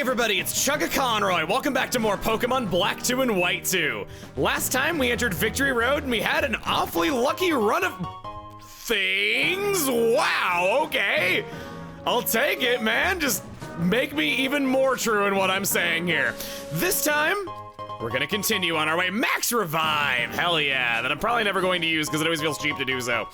everybody, it's Chugga Conroy. Welcome back to more Pokemon Black 2 and White 2. Last time we entered Victory Road and we had an awfully lucky run of things. Wow, okay. I'll take it, man. Just make me even more true in what I'm saying here. This time, we're gonna continue on our way. Max Revive, hell yeah. That I'm probably never going to use because it always feels cheap to do so.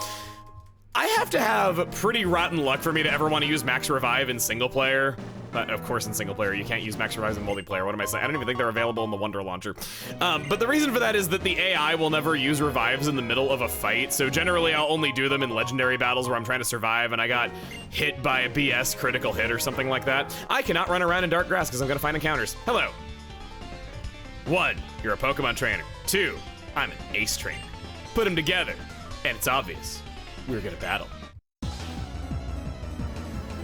I have to have pretty rotten luck for me to ever want to use Max Revive in single player. Of course, in single player, you can't use Max Revives in multiplayer. What am I saying? I don't even think they're available in the Wonder Launcher. But the reason for that is that the AI will never use revives in the middle of a fight. So generally, I'll only do them in legendary battles where I'm trying to survive and I got hit by a BS critical hit or something like that. I cannot run around in dark grass because I'm gonna find encounters. Hello. 1, you're a Pokemon trainer. 2, I'm an ace trainer. Put them together, and it's obvious. We're gonna battle.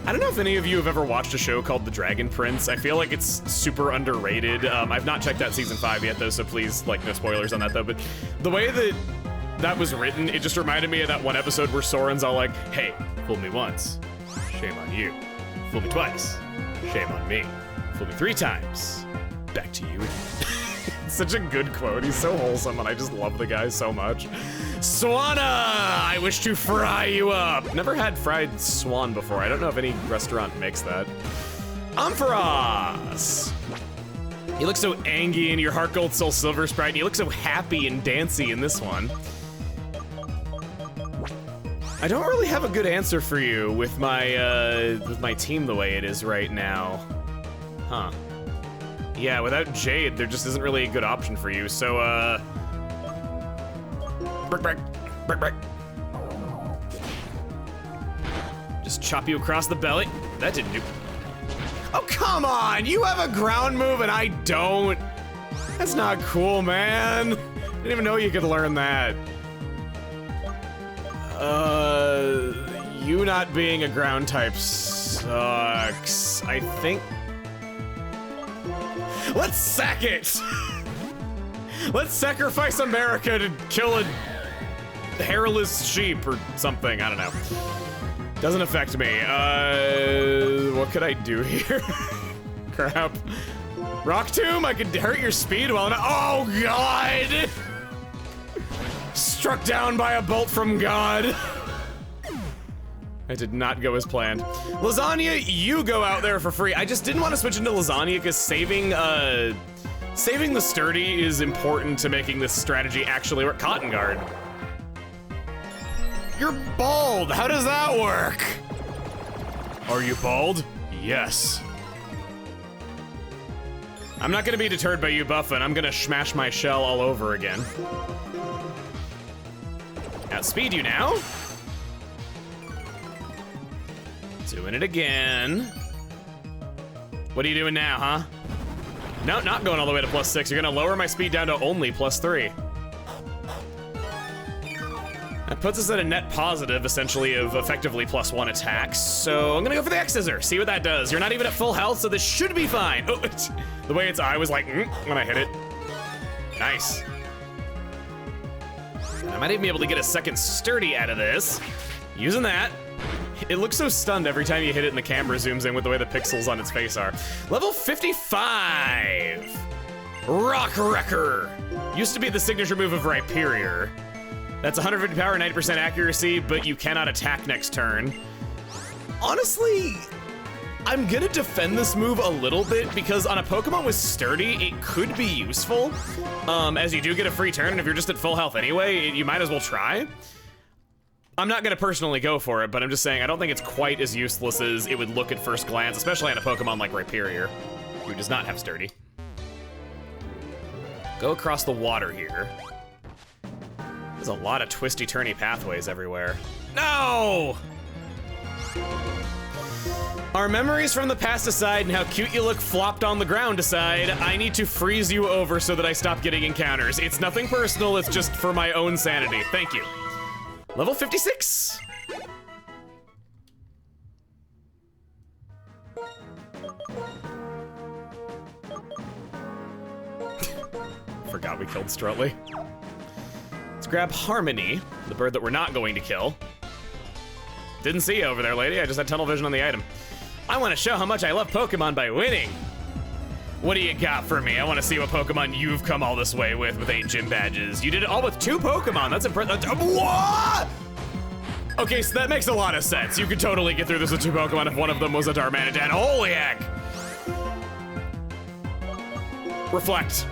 I don't know if any of you have ever watched a show called The Dragon Prince. I feel like it's super underrated. I've not checked out season 5 yet though, so please, like, no spoilers on that though, but the way that was written, it just reminded me of that one episode where Soren's all like, hey, fool me once, shame on you. Fool me twice, shame on me. Fool me 3 times, back to you again. Such a good quote. He's so wholesome, and I just love the guy so much. Swanna, I wish to fry you up. Never had fried swan before. I don't know if any restaurant makes that. Ampharos. You look so angry in your Heart Gold Soul Silver Sprite, and you look so happy and dancy in this one. I don't really have a good answer for you with my team the way it is right now. Huh. Yeah, without Jade, there just isn't really a good option for you, so, brick. Just chop you across the belly. That didn't do. Oh, come on! You have a ground move and I don't. That's not cool, man. Didn't even know you could learn that. You not being a ground type sucks. I think. Let's sack it! Let's sacrifice America to kill a hairless sheep or something, I don't know. Doesn't affect me. What could I do here? Crap. Rock Tomb, I could hurt your speed while I'm oh God! Struck down by a bolt from God. It did not go as planned. Lasagna, you go out there for free. I just didn't want to switch into Lasagna because saving the sturdy is important to making this strategy actually work. Cotton Guard. You're bald. How does that work? Are you bald? Yes. I'm not gonna be deterred by you buffing. I'm gonna smash my shell all over again. Outspeed you now. Doing it again. What are you doing now, huh? No, not going all the way to +6. You're gonna lower my speed down to only +3. That puts us at a net positive, essentially, of effectively +1 attacks. So I'm gonna go for the X-Scissor, see what that does. You're not even at full health, so this should be fine. Oh, the way its eye was like, when I hit it. Nice. I might even be able to get a second sturdy out of this. Using that. It looks so stunned every time you hit it and the camera zooms in with the way the pixels on its face are. Level 55! Rock Wrecker! Used to be the signature move of Rhyperior. That's 150 power, 90% accuracy, but you cannot attack next turn. Honestly, I'm gonna defend this move a little bit because on a Pokemon with Sturdy, it could be useful. As you do get a free turn, and if you're just at full health anyway, you might as well try. I'm not gonna personally go for it, but I'm just saying I don't think it's quite as useless as it would look at first glance, especially on a Pokemon like Rhyperior, who does not have Sturdy. Go across the water here. There's a lot of twisty-turny pathways everywhere. No! Our memories from the past aside and how cute you look flopped on the ground aside, I need to freeze you over so that I stop getting encounters. It's nothing personal, it's just for my own sanity. Thank you. Level 56. Forgot we killed Strutley. Let's grab Harmony, the bird that we're not going to kill. Didn't see you over there, lady. I just had tunnel vision on the item. I want to show how much I love Pokemon by winning. What do you got for me? I want to see what Pokemon you've come all this way with 8 gym badges. You did it all with 2 Pokemon. That's impressive. What? Okay, so that makes a lot of sense. You could totally get through this with 2 Pokemon if one of them was a Darmanitan. Holy heck! Reflect.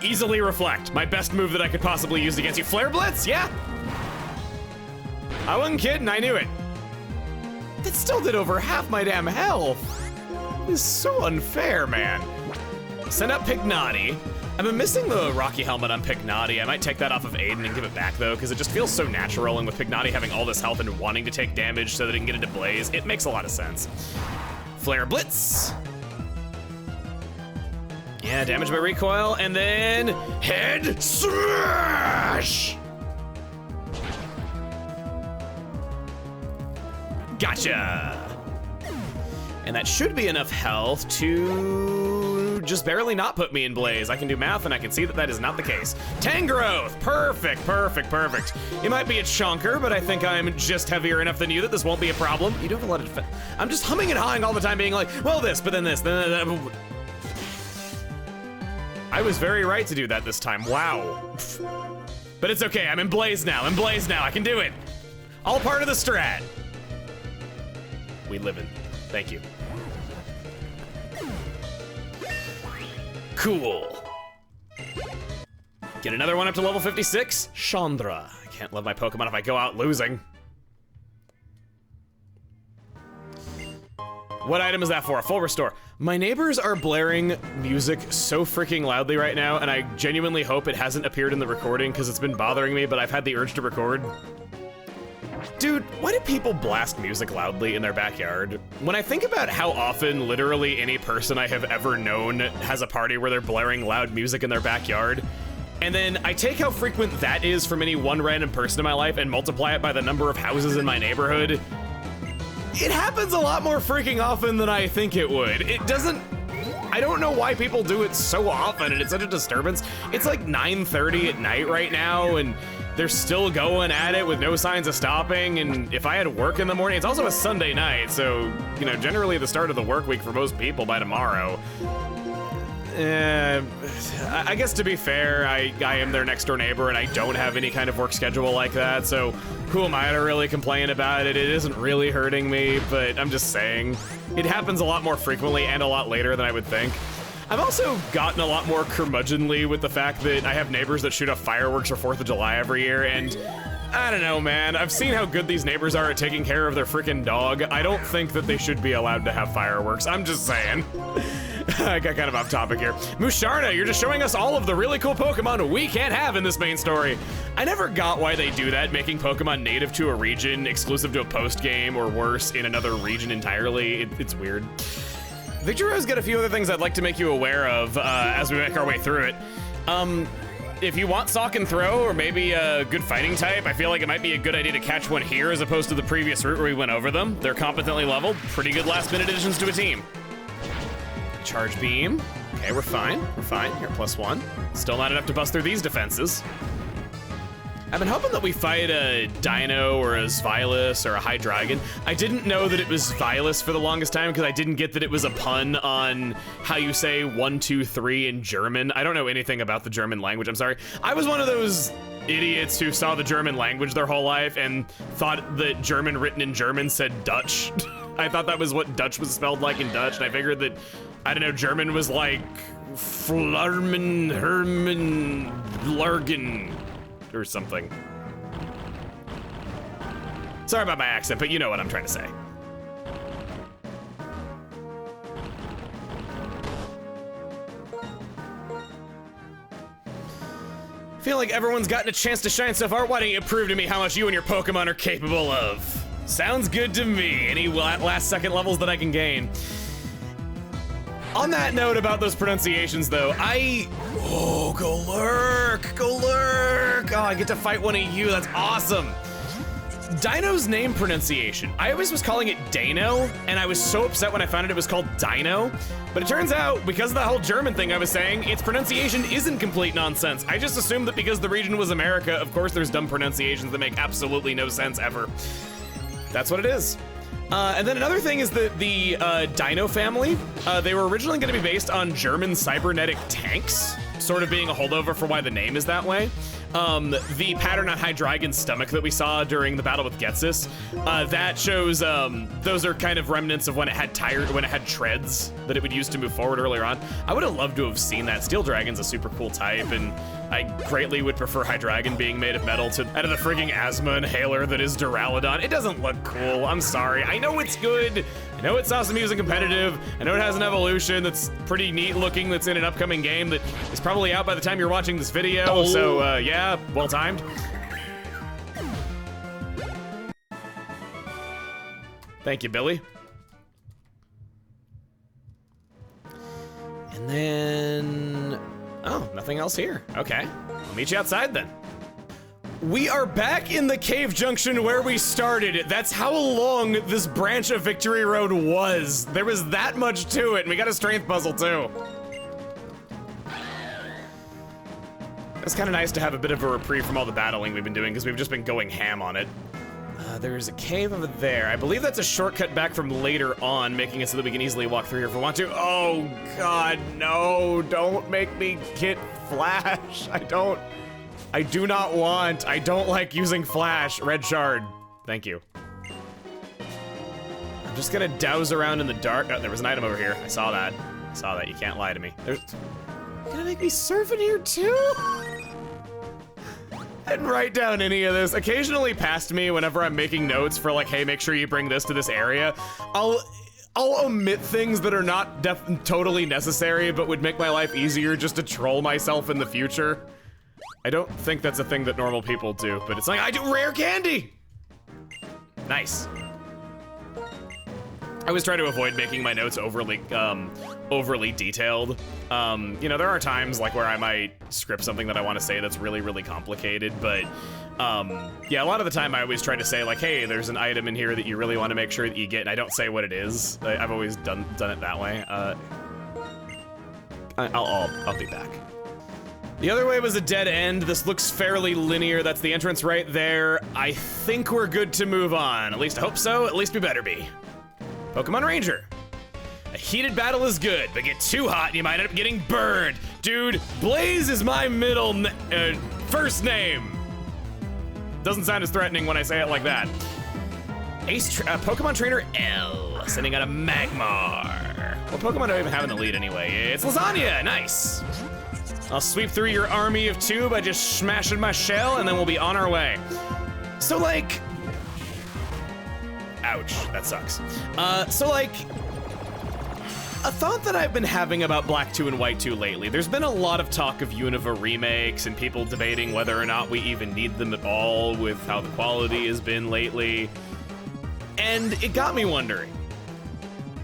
Easily reflect. My best move that I could possibly use against you. Flare Blitz? Yeah. I wasn't kidding. I knew it. That still did over half my damn health. This is so unfair, man. Send out Pignati. I've been missing the Rocky Helmet on Pignati. I might take that off of Aiden and give it back, though, because it just feels so natural, and with Pignati having all this health and wanting to take damage so that it can get into Blaze, it makes a lot of sense. Flare Blitz. Yeah, damage by recoil, and then Head Smash! Gotcha! And that should be enough health to just barely not put me in Blaze. I can do math and I can see that that is not the case. Tangrowth, perfect, perfect, perfect. It might be a chonker, but I think I'm just heavier enough than you that this won't be a problem. You do have a lot of defense. I'm just humming and hawing all the time being like, well this, but then this, then that. I was very right to do that this time, wow. But it's okay, I'm in Blaze now, I can do it. All part of the strat. We live in, thank you. Cool. Get another one up to level 56. Chandra. I can't love my Pokemon if I go out losing. What item is that for? A full restore. My neighbors are blaring music so freaking loudly right now, and I genuinely hope it hasn't appeared in the recording because it's been bothering me, but I've had the urge to record. Dude, why do people blast music loudly in their backyard? When I think about how often literally any person I have ever known has a party where they're blaring loud music in their backyard, and then I take how frequent that is from any one random person in my life and multiply it by the number of houses in my neighborhood, it happens a lot more freaking often than I think it would. It doesn't, I don't know why people do it so often and it's such a disturbance. It's like 9:30 at night right now and they're still going at it with no signs of stopping, and if I had work in the morning, it's also a Sunday night, so, you know, generally the start of the work week for most people by tomorrow. I guess to be fair, I am their next door neighbor and I don't have any kind of work schedule like that, so who am I to really complain about it? It isn't really hurting me, but I'm just saying, it happens a lot more frequently and a lot later than I would think. I've also gotten a lot more curmudgeonly with the fact that I have neighbors that shoot off fireworks for 4th of July every year, and I don't know, man. I've seen how good these neighbors are at taking care of their freaking dog. I don't think that they should be allowed to have fireworks. I'm just saying. I got kind of off topic here. Musharna, you're just showing us all of the really cool Pokemon we can't have in this main story. I never got why they do that, making Pokemon native to a region, exclusive to a post-game, or worse, in another region entirely. It's weird. Victor Rose got a few other things I'd like to make you aware of as we make our way through it. If you want Sock and Throw, or maybe a good fighting type, I feel like it might be a good idea to catch one here as opposed to the previous route where we went over them. They're competently leveled, pretty good last-minute additions to a team. Charge Beam. Okay, we're fine. We're fine. Here, +1. Still not enough to bust through these defenses. I've been hoping that we fight a Dino or a Svilas or a Hydreigon. I didn't know that it was Svilas for the longest time because I didn't get that it was a pun on how you say 1, 2, 3 in German. I don't know anything about the German language, I'm sorry. I was one of those idiots who saw the German language their whole life and thought that German written in German said Dutch. I thought that was what Dutch was spelled like in Dutch, and I figured that, I don't know, German was like Flarmen, Herman, Largen, or something. Sorry about my accent, but you know what I'm trying to say. I feel like everyone's gotten a chance to shine so far. Why don't you prove to me how much you and your Pokemon are capable of? Sounds good to me. Any last second levels that I can gain. On that note about those pronunciations, though, oh, go lurk, go lurk. Oh, I get to fight one of you, that's awesome. Dino's name pronunciation. I always was calling it Dano, and I was so upset when I found out it was called Dino. But it turns out, because of the whole German thing I was saying, its pronunciation isn't complete nonsense. I just assumed that because the region was America, of course there's dumb pronunciations that make absolutely no sense ever. That's what it is. And then another thing is that the Dino family, they were originally going to be based on German cybernetic tanks, sort of being a holdover for why the name is that way. The pattern on Hydreigon's stomach that we saw during the battle with Getsus, that shows those are kind of remnants of when it had treads that it would use to move forward earlier on. I would have loved to have seen that. Steel Dragon's a super cool type, and I greatly would prefer Hydreigon being made of metal out of the frigging asthma inhaler that is Duraludon. It doesn't look cool, I'm sorry. I know it's good, I know it's awesome using competitive, I know it has an evolution that's pretty neat looking that's in an upcoming game that is probably out by the time you're watching this video, so yeah, well timed. Thank you, Billy. And then, oh, nothing else here. Okay, I'll meet you outside then. We are back in the cave junction where we started. That's how long this branch of Victory Road was. There was that much to it, and we got a strength puzzle too. It's kind of nice to have a bit of a reprieve from all the battling we've been doing because we've just been going ham on it. There's a cave over there. I believe that's a shortcut back from later on, making it so that we can easily walk through here if we want to. Oh God, no, don't make me get Flash. I do not want, I don't like using Flash. Red shard, thank you. I'm just gonna douse around in the dark. Oh, there was an item over here, I saw that. You can't lie to me. You're gonna make me surf in here too? And write down any of this. Occasionally past me whenever I'm making notes for like, hey, make sure you bring this to this area. I'll omit things that are not totally necessary, but would make my life easier just to troll myself in the future. I don't think that's a thing that normal people do, but it's like, I do rare candy! Nice. I always try to avoid making my notes overly detailed. You know, there are times like where I might script something that I want to say that's really, really complicated, but yeah, a lot of the time I always try to say like, hey, there's an item in here that you really want to make sure that you get, and I don't say what it is. I've always done it that way. I'll be back. The other way was a dead end. This looks fairly linear. That's the entrance right there. I think we're good to move on. At least I hope so. At least we better be. Pokemon Ranger. A heated battle is good, but get too hot and you might end up getting burned. Dude, Blaze is my first name. Doesn't sound as threatening when I say it like that. Pokemon Trainer L, sending out a Magmar. What Pokemon do I even have in the lead anyway? It's Lasagna, nice. I'll sweep through your army of two by just smashing my shell, and then we'll be on our way. So like, ouch, that sucks. So like, a thought that I've been having about Black 2 and White 2 lately, there's been a lot of talk of Unova remakes and people debating whether or not we even need them at all with how the quality has been lately. And it got me wondering,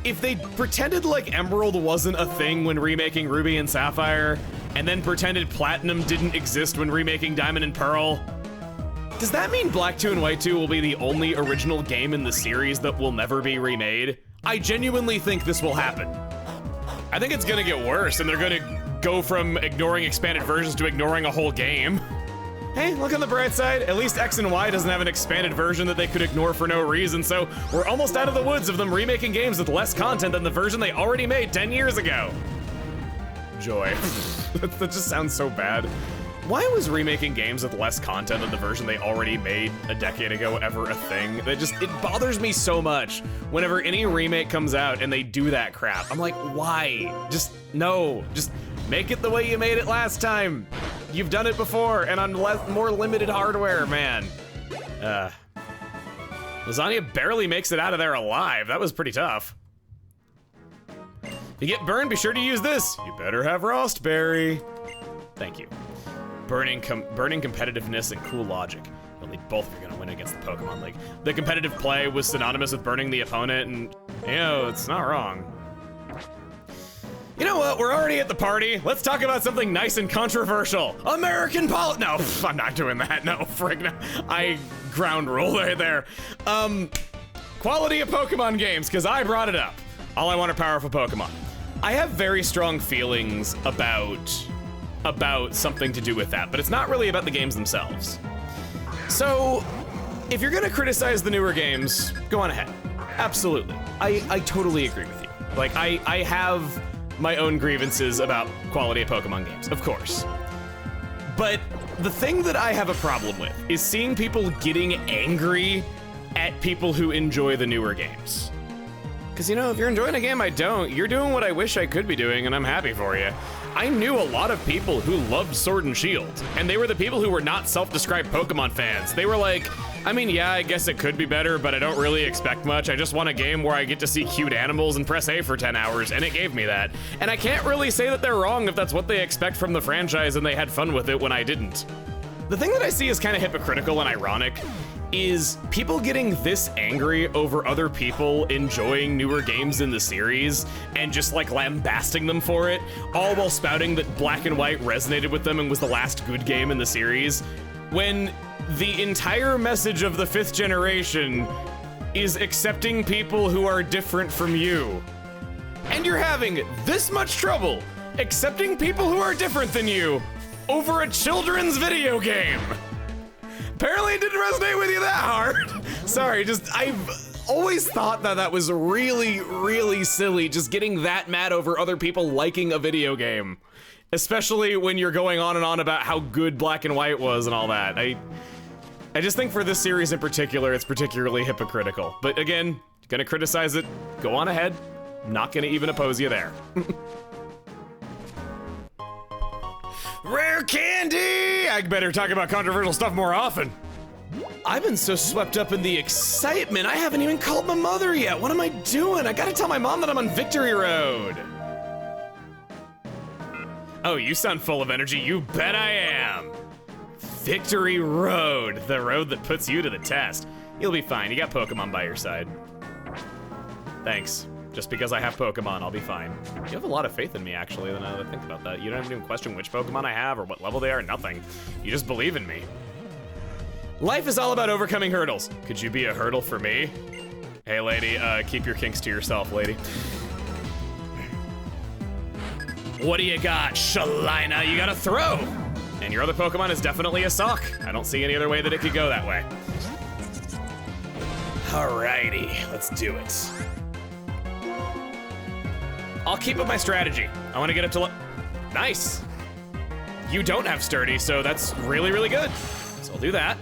if they pretended like Emerald wasn't a thing when remaking Ruby and Sapphire, and then pretended Platinum didn't exist when remaking Diamond and Pearl, does that mean Black 2 and White 2 will be the only original game in the series that will never be remade? I genuinely think this will happen. I think it's gonna get worse, and they're gonna go from ignoring expanded versions to ignoring a whole game. Hey, look on the bright side, at least X and Y doesn't have an expanded version that they could ignore for no reason, so we're almost out of the woods of them remaking games with less content than the version they already made 10 years ago. Joy. That just sounds so bad. Why was remaking games with less content than the version they already made a decade ago ever a thing? It bothers me so much whenever any remake comes out and they do that crap. I'm like, why? Just make it the way you made it last time. You've done it before and on more limited hardware, man. Lasagna barely makes it out of there alive. That was pretty tough. If you get burned, be sure to use this. You better have Frostberry. Thank you. Burning competitiveness and cool logic. You'll need both if you're gonna win against the Pokemon League. The competitive play was synonymous with burning the opponent, and you know, it's not wrong. You know what, we're already at the party. Let's talk about something nice and controversial. American No, I'm not doing that, no, frig, no. I ground rule right there. Quality of Pokemon games, because I brought it up. All I want are powerful Pokemon. I have very strong feelings about something to do with that, but it's not really about the games themselves. So, if you're gonna criticize the newer games, go on ahead. Absolutely. I totally agree with you. Like, I have my own grievances about quality of Pokemon games, of course. But the thing that I have a problem with is seeing people getting angry at people who enjoy the newer games. Because, you know, if you're enjoying a game I don't, you're doing what I wish I could be doing, and I'm happy for you. I knew a lot of people who loved Sword and Shield, and they were the people who were not self-described Pokemon fans. They were like, I mean, yeah, I guess it could be better, but I don't really expect much. I just want a game where I get to see cute animals and press A for 10 hours, and it gave me that. And I can't really say that they're wrong if that's what they expect from the franchise and they had fun with it when I didn't. The thing that I see as kind of hypocritical and ironic is people getting this angry over other people enjoying newer games in the series and just like lambasting them for it, all while spouting that Black and White resonated with them and was the last good game in the series, when the entire message of the 5th generation is accepting people who are different from you. And you're having this much trouble accepting people who are different than you over a children's video game. Apparently it didn't resonate with you that hard. Sorry, I've always thought that that was really, really silly, just getting that mad over other people liking a video game. Especially when you're going on and on about how good Black and White was and all that. I just think for this series in particular, it's particularly hypocritical. But again, gonna criticize it, go on ahead. I'm not gonna even oppose you there. Rare candy! I better talk about controversial stuff more often. I've been so swept up in the excitement, I haven't even called my mother yet. What am I doing? I gotta tell my mom that I'm on Victory Road. Oh, you sound full of energy. You bet I am. Victory Road, the road that puts you to the test. You'll be fine. You got Pokemon by your side. Thanks. Just because I have Pokemon, I'll be fine. You have a lot of faith in me, actually, now that I think about that. You don't even question which Pokemon I have or what level they are, nothing. You just believe in me. Life is all about overcoming hurdles. Could you be a hurdle for me? Hey, lady, keep your kinks to yourself, lady. What do you got, Shalina? You got a throw! And your other Pokemon is definitely a sock. I don't see any other way that it could go that way. Alrighty, let's do it. I'll keep up my strategy. I want to get up to nice. You don't have sturdy, so that's really, really good. So I'll do that.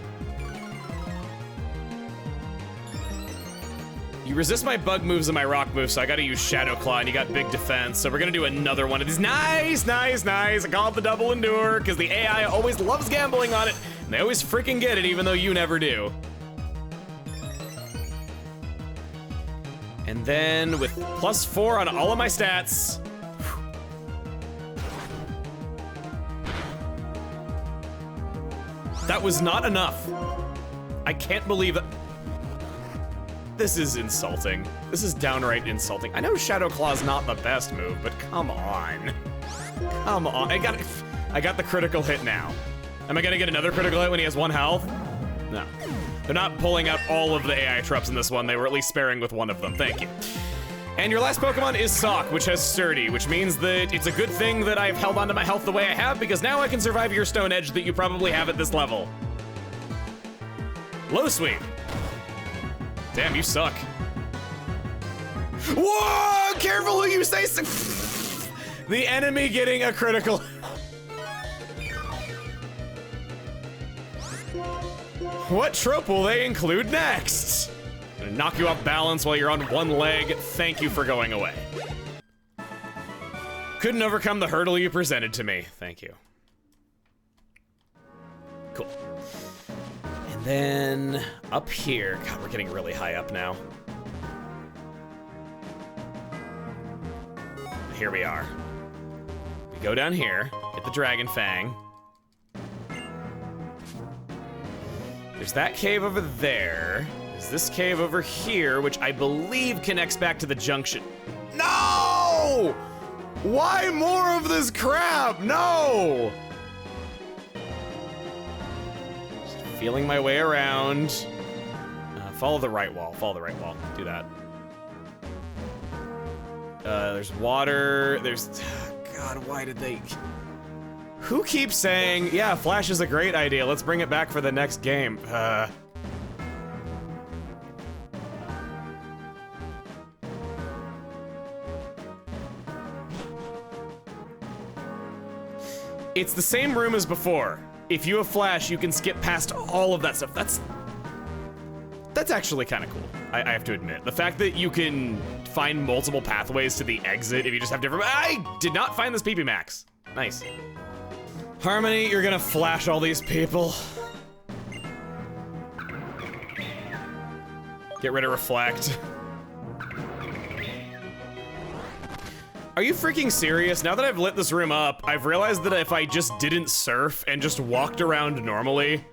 You resist my bug moves and my rock moves, so I gotta use Shadow Claw, and you got big defense, so we're gonna do another one of these. Nice, nice, nice. I call it the double endure, because the AI always loves gambling on it, and they always freaking get it, even though you never do. And then with +4 on all of my stats. That was not enough. I can't believe it. This is insulting. This is downright insulting. I know Shadow Claw's not the best move, but come on. Come on, I got the critical hit now. Am I gonna get another critical hit when he has 1 health? No. They're not pulling out all of the AI traps in this one. They were at least sparing with one of them. Thank you. And your last Pokemon is Sock, which has Sturdy, which means that it's a good thing that I've held onto my health the way I have, because now I can survive your Stone Edge that you probably have at this level. Low Sweep. Damn, you suck. Whoa! Careful who you say. The enemy getting a critical. What trope will they include next? Gonna knock you off balance while you're on one leg. Thank you for going away. Couldn't overcome the hurdle you presented to me. Thank you. Cool. And then up here, God, we're getting really high up now. Here we are. We go down here, get the Dragon Fang. There's that cave over there. There's this cave over here, which I believe connects back to the junction. No! Why more of this crap? No! Just feeling my way around. Follow the right wall, follow the right wall. Do that. There's water, there's... God, why did they... Who keeps saying, yeah, Flash is a great idea, let's bring it back for the next game? It's the same room as before. If you have flash, you can skip past all of that stuff. That's actually kind of cool, I have to admit. The fact that you can find multiple pathways to the exit if you just have different... I did not find this PP Max. Nice. Harmony, you're gonna flash all these people. Get rid of Reflect. Are you freaking serious? Now that I've lit this room up, I've realized that if I just didn't surf and just walked around normally,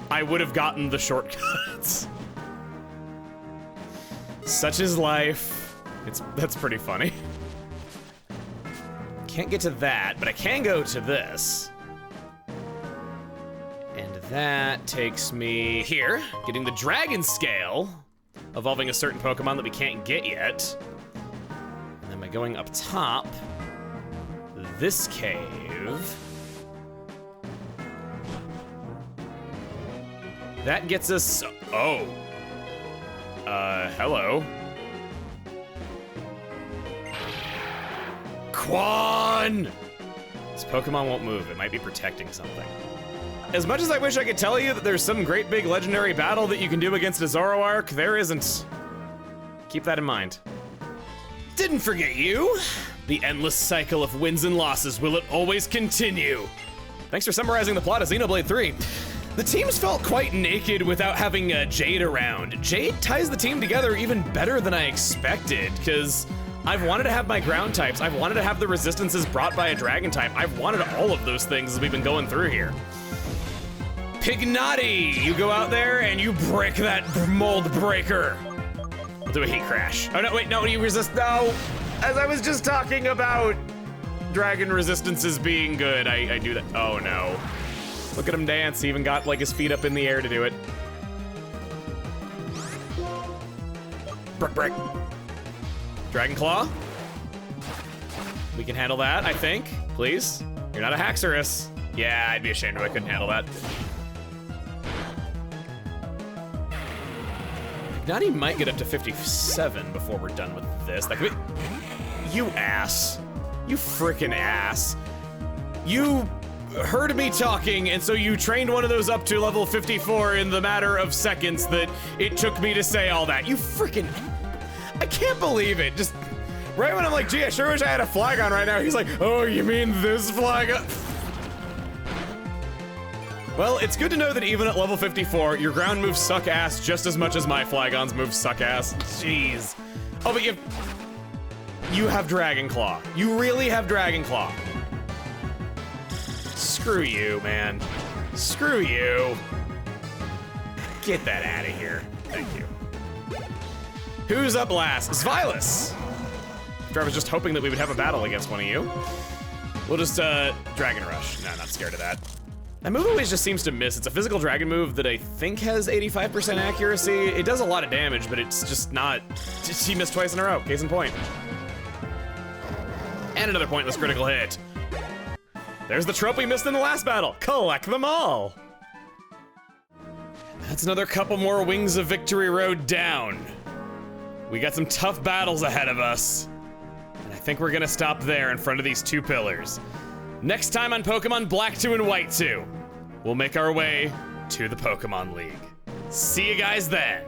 I would have gotten the shortcuts. Such is life. That's pretty funny. Can't get to that, but I can go to this. And that takes me here, getting the Dragon Scale, evolving a certain Pokemon that we can't get yet. And then by going up top, this cave. That gets us, oh. Hello. Quan! This Pokemon won't move. It might be protecting something. As much as I wish I could tell you that there's some great big legendary battle that you can do against a Zoroark, there isn't. Keep that in mind. Didn't forget you. The endless cycle of wins and losses, will it always continue? Thanks for summarizing the plot of Xenoblade 3. The teams felt quite naked without having Jade around. Jade ties the team together even better than I expected, because I've wanted to have my ground types. I've wanted to have the resistances brought by a dragon type. I've wanted all of those things as we've been going through here. Pignati, you go out there and you break that mold breaker. We'll do a heat crash. Oh no, wait, no, you resist, no. As I was just talking about dragon resistances being good, I do that, oh no. Look at him dance, he even got like his feet up in the air to do it. Brick. Dragon Claw. We can handle that, I think. Please. You're not a Haxorus. Yeah, I'd be ashamed if I couldn't handle that. Pignati might get up to 57 before we're done with this. That could be... You ass. You frickin' ass. You heard me talking, and so you trained one of those up to level 54 in the matter of seconds that it took me to say all that. You frickin'... I can't believe it. Just right when I'm like, gee, I sure wish I had a Flygon right now. He's like, oh, you mean this Flygon? Well, it's good to know that even at level 54, your ground moves suck ass just as much as my Flygon's moves suck ass. Jeez. Oh, but you have Dragon Claw. You really have Dragon Claw. Screw you, man. Screw you. Get that out of here. Thank you. Who's up last? Zvylus. I was just hoping that we would have a battle against one of you. We'll just, Dragon Rush. No, not scared of that. That move always just seems to miss. It's a physical dragon move that I think has 85% accuracy. It does a lot of damage, but it's just not... She missed twice in a row. Case in point. And another pointless critical hit. There's the trope we missed in the last battle. Collect them all. That's another couple more Wings of Victory Road down. We got some tough battles ahead of us. And I think we're gonna stop there in front of these two pillars. Next time on Pokemon Black 2 and White 2, we'll make our way to the Pokemon League. See you guys then.